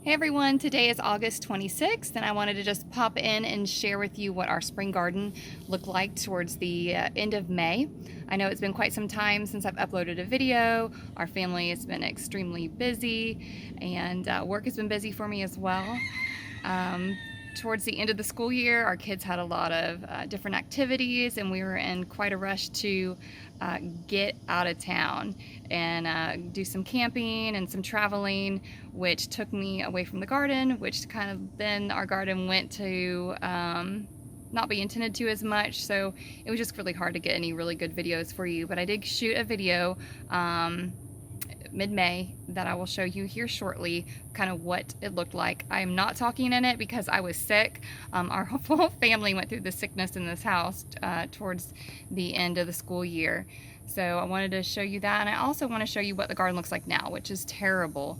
Hey everyone, today is August 26th and I wanted to just pop in and share with you what our spring garden looked like towards the end of May. I know it's been quite some time since I've uploaded a video. Our family has been extremely busy and work has been busy for me as well. Towards the end of the school year, our kids had a lot of different activities and we were in quite a rush to get out of town and do some camping and some traveling, which took me away from the garden, which kind of then our garden went to not be intended to as much, so it was just really hard to get any really good videos for you. But I did shoot a video mid-May that I will show you here shortly, kind of what it looked like. I am not talking in it because I was sick. Our whole family went through the sickness in this house towards the end of the school year. So I wanted to show you that, and I also want to show you what the garden looks like now, which is terrible.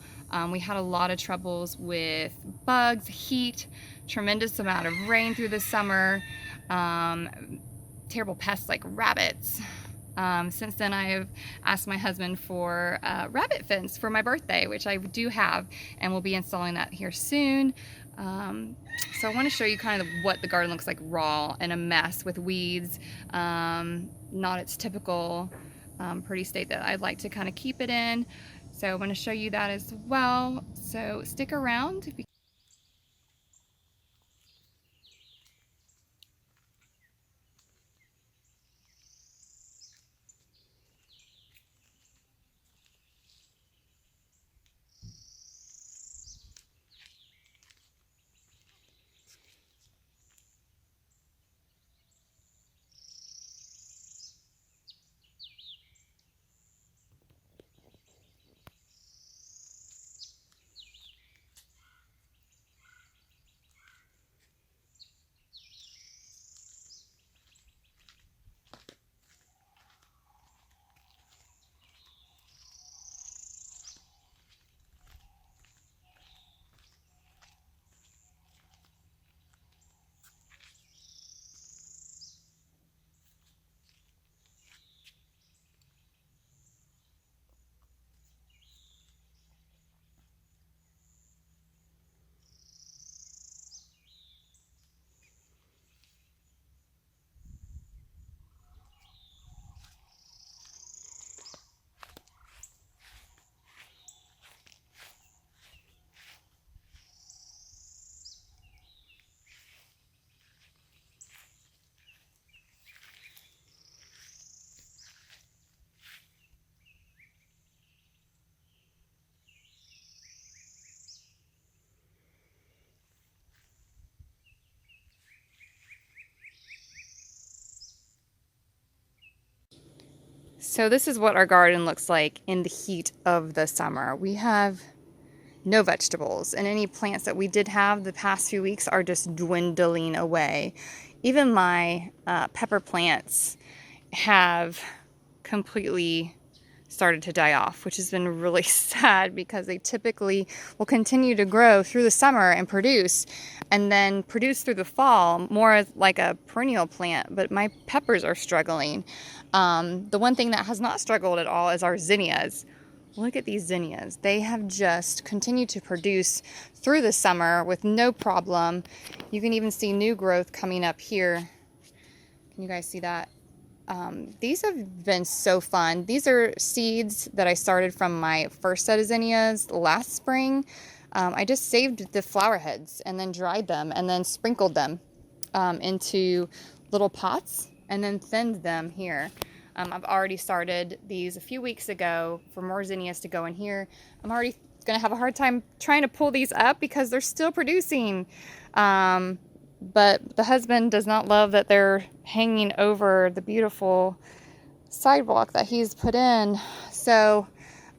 We had a lot of troubles with bugs, heat, tremendous amount of rain through the summer, terrible pests like rabbits. Since then I have asked my husband for a rabbit fence for my birthday, which I do have, and we'll be installing that here soon. So I want to show you kind of what the garden looks like raw and a mess with weeds, not its typical pretty state that I'd like to kind of keep it in. So I want to show you that as well. So stick around. So this is what our garden looks like in the heat of the summer. We have no vegetables, and any plants that we did have the past few weeks are just dwindling away. Even my pepper plants have completely started to die off, which has been really sad because they typically will continue to grow through the summer and then produce through the fall, more as like a perennial plant. But my peppers are struggling. The one thing that has not struggled at all is our zinnias. Look at these zinnias. They have just continued to produce through the summer with no problem. You can even see new growth coming up here. Can you guys see that? These have been so fun. These are seeds that I started from my first set of zinnias last spring. I just saved the flower heads and then dried them and then sprinkled them into little pots and then thinned them here. I've already started these a few weeks ago for more zinnias to go in here. I'm already going to have a hard time trying to pull these up because they're still producing. But the husband does not love that they're hanging over the beautiful sidewalk that he's put in. So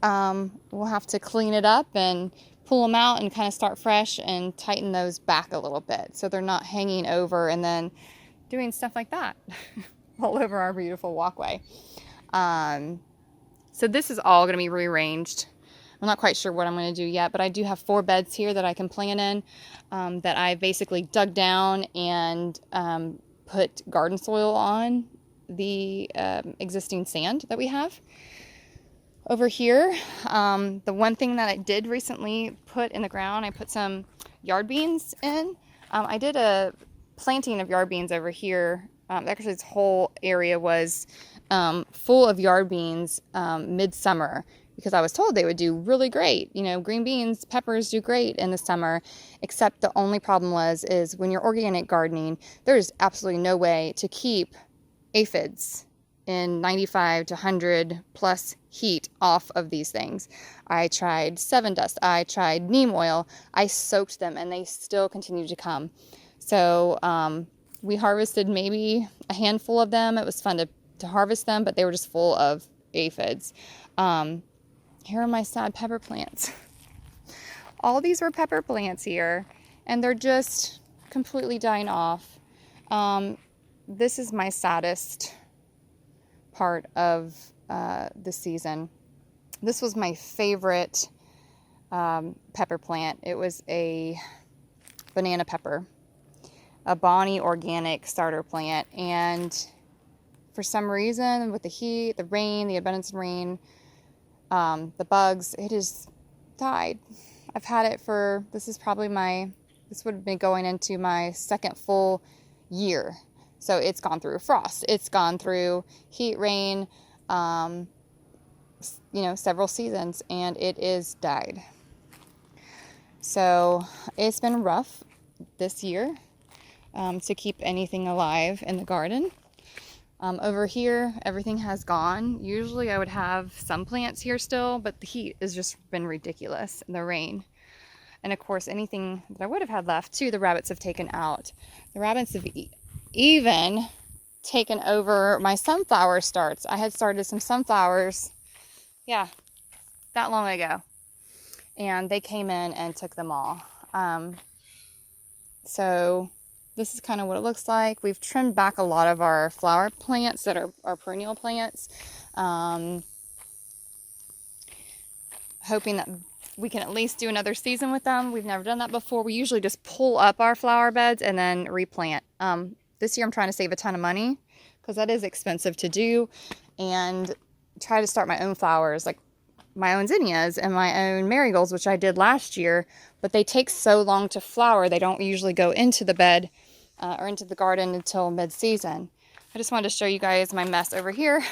we'll have to clean it up and pull them out and kind of start fresh and tighten those back a little bit so they're not hanging over and then doing stuff like that all over our beautiful walkway. So this is all going to be rearranged. I'm not quite sure what I'm going to do yet, but I do have 4 beds here that I can plant in that I basically dug down and put garden soil on the existing sand that we have. Over here, the one thing that I did recently put in the ground, I put some yard beans in. I did a planting of yard beans over here. Actually, this whole area was full of yard beans midsummer, because I was told they would do really great. You know, green beans, peppers do great in the summer, except the only problem is when you're organic gardening, there's absolutely no way to keep aphids in 95 to 100 plus heat off of these things. I tried Seven Dust, I tried neem oil, I soaked them, and they still continue to come. So we harvested maybe a handful of them. It was fun to harvest them, but they were just full of aphids. Here are my sad pepper plants. All these were pepper plants here, and they're just completely dying off. This is my saddest part of the season. This was my favorite pepper plant. It was a banana pepper, a Bonnie organic starter plant, and for some reason, with the heat, the rain, the abundance of rain, the bugs, it has died. I've had it for, this would have been going into my second full year. So it's gone through frost, it's gone through heat, rain, several seasons, and it is died. So it's been rough this year to keep anything alive in the garden. Over here, everything has gone. Usually I would have some plants here still, but the heat has just been ridiculous, and the rain. And of course, anything that I would have had left too, the rabbits have taken out. The rabbits have even taken over my sunflower starts. I had started some sunflowers, that long ago. And they came in and took them all. So this is kind of what it looks like. We've trimmed back a lot of our flower plants that are our perennial plants. Hoping that we can at least do another season with them. We've never done that before. We usually just pull up our flower beds and then replant. This year I'm trying to save a ton of money because that is expensive to do, and try to start my own flowers, like my own zinnias and my own marigolds, which I did last year, but they take so long to flower. They don't usually go into the bed or into the garden until mid-season. I just wanted to show you guys my mess over here.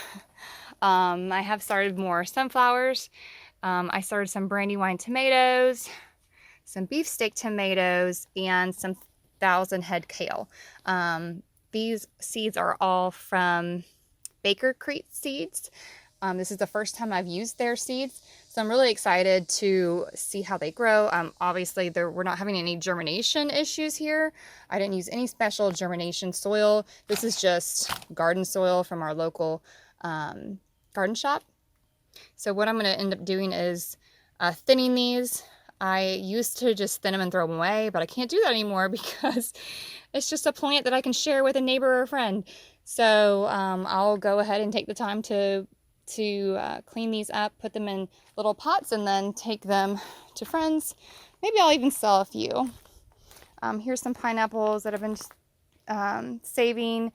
I have started more sunflowers. I started some brandywine tomatoes, some beefsteak tomatoes, and some 1,000 head kale. These seeds are all from Baker Creek seeds. This is the first time I've used their seeds, so I'm really excited to see how they grow. Obviously, we're not having any germination issues here. I didn't use any special germination soil. This is just garden soil from our local garden shop. So what I'm going to end up doing is thinning these. I used to just thin them and throw them away, but I can't do that anymore because it's just a plant that I can share with a neighbor or a friend. So I'll go ahead and take the time to clean these up, put them in little pots, and then take them to friends. Maybe I'll even sell a few. Here's some pineapples that I've been saving.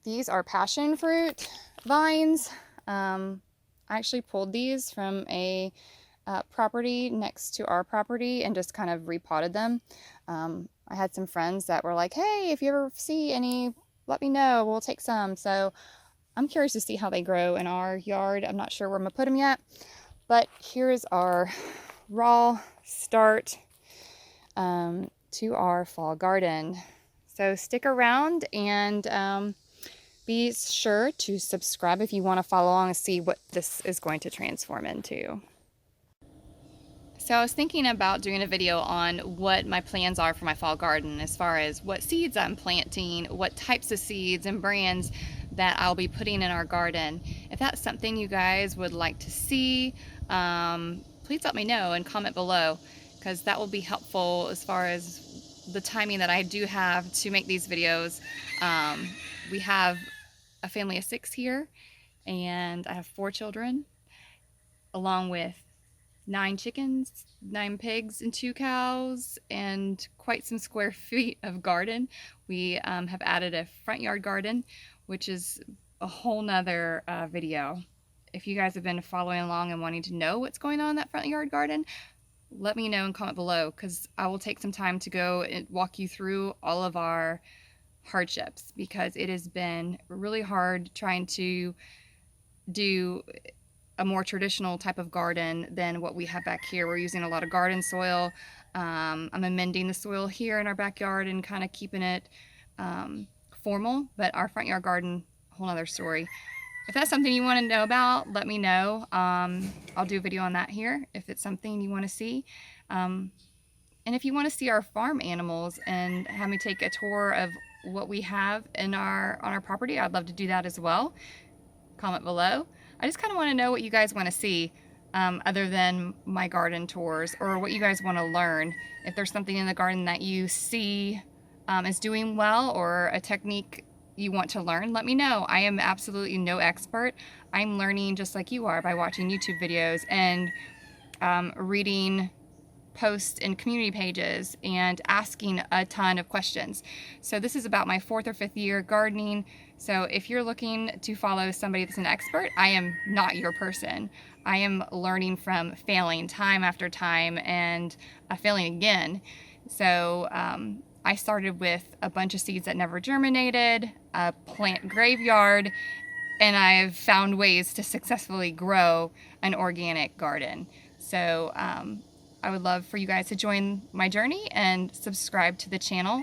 These are passion fruit vines. I actually pulled these from a property next to our property and just kind of repotted them. I had some friends that were like, hey, if you ever see any, let me know, we'll take some. So I'm curious to see how they grow in our yard. I'm not sure where I'm gonna put them yet, but here's our raw start to our fall garden. So stick around and be sure to subscribe if you want to follow along and see what this is going to transform into. So I was thinking about doing a video on what my plans are for my fall garden as far as what seeds I'm planting, what types of seeds and brands that I'll be putting in our garden. If that's something you guys would like to see, please let me know and comment below, because that will be helpful as far as the timing that I do have to make these videos. We have a family of 6 here, and I have 4 children, along with 9 chickens, 9 pigs, and 2 cows, and quite some square feet of garden. We have added a front yard garden, which is a whole nother video. if you guys have been following along and wanting to know what's going on in that front yard garden, let me know and comment below, because I will take some time to go and walk you through all of our hardships, because it has been really hard trying to do a more traditional type of garden than what we have back here. We're using a lot of garden soil. I'm amending the soil here in our backyard and kind of keeping it formal, but our front yard garden, whole other story. If that's something you want to know about, let me know. I'll do a video on that here if it's something you want to see. And if you want to see our farm animals and have me take a tour of what we have on our property, I'd love to do that as well. Comment below. I just kind of want to know what you guys want to see other than my garden tours, or what you guys want to learn. If there's something in the garden that you see is doing well, or a technique you want to learn, let me know. I am absolutely no expert. I'm learning just like you are by watching YouTube videos and reading posts in community pages and asking a ton of questions. So this is about my 4th or 5th year gardening. So if you're looking to follow somebody that's an expert, I am not your person. I am learning from failing time after time and failing again. So I started with a bunch of seeds that never germinated, a plant graveyard, and I've found ways to successfully grow an organic garden. So I would love for you guys to join my journey and subscribe to the channel.